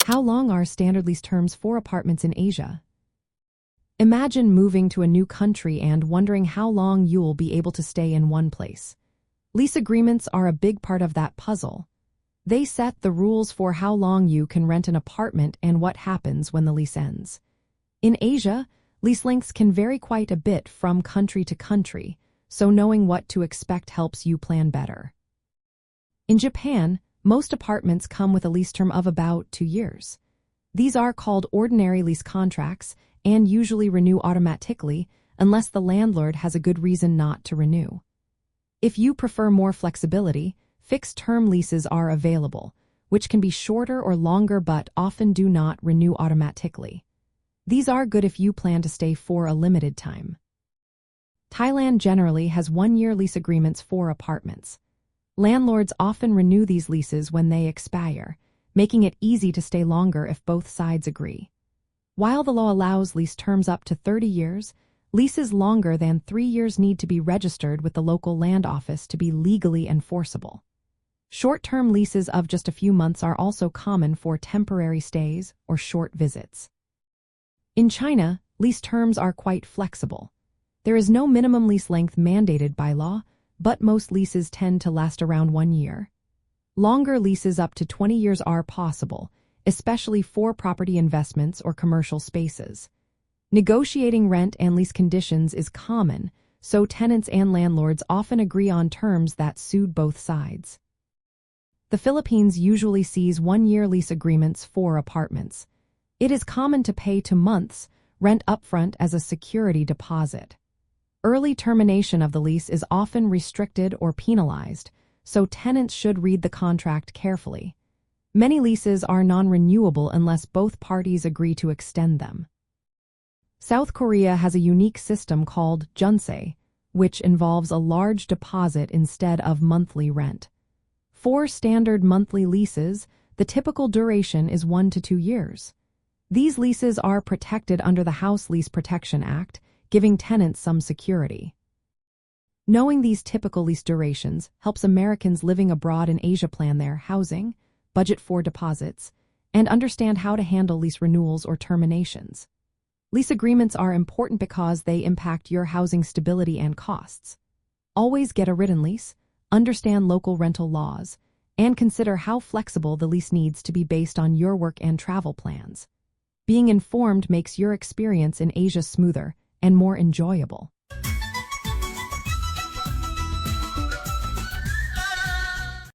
How long are standard lease terms for apartments in Asia? Imagine moving to a new country and wondering how long you'll be able to stay in one place. Lease agreements are a big part of that puzzle. They set the rules for how long you can rent an apartment and what happens when the lease ends. In Asia, lease lengths can vary quite a bit from country to country, so knowing what to expect helps you plan better. In Japan, most apartments come with a lease term of about 2 years. These are called ordinary lease contracts and usually renew automatically unless the landlord has a good reason not to renew. If you prefer more flexibility, fixed-term leases are available, which can be shorter or longer but often do not renew automatically. These are good if you plan to stay for a limited time. Thailand generally has 1-year lease agreements for apartments. Landlords often renew these leases when they expire, making it easy to stay longer if both sides agree. While the law allows lease terms up to 30 years, leases longer than 3 years need to be registered with the local land office to be legally enforceable. Short-term leases of just a few months are also common for temporary stays or short visits. In China, lease terms are quite flexible. There is no minimum lease length mandated by law, but most leases tend to last around 1 year. Longer leases up to 20 years are possible, especially for property investments or commercial spaces. Negotiating rent and lease conditions is common, so tenants and landlords often agree on terms that suit both sides. The Philippines usually sees 1-year lease agreements for apartments. It is common to pay 2 months' rent upfront as a security deposit. Early termination of the lease is often restricted or penalized, so tenants should read the contract carefully. Many leases are non-renewable unless both parties agree to extend them. South Korea has a unique system called jeonse, which involves a large deposit instead of monthly rent. For standard monthly leases, the typical duration is 1 to 2 years. These leases are protected under the House Lease Protection Act, giving tenants some security. Knowing these typical lease durations helps Americans living abroad in Asia plan their housing, budget for deposits, and understand how to handle lease renewals or terminations. Lease agreements are important because they impact your housing stability and costs. Always get a written lease, understand local rental laws, and consider how flexible the lease needs to be based on your work and travel plans. Being informed makes your experience in Asia smoother and more enjoyable.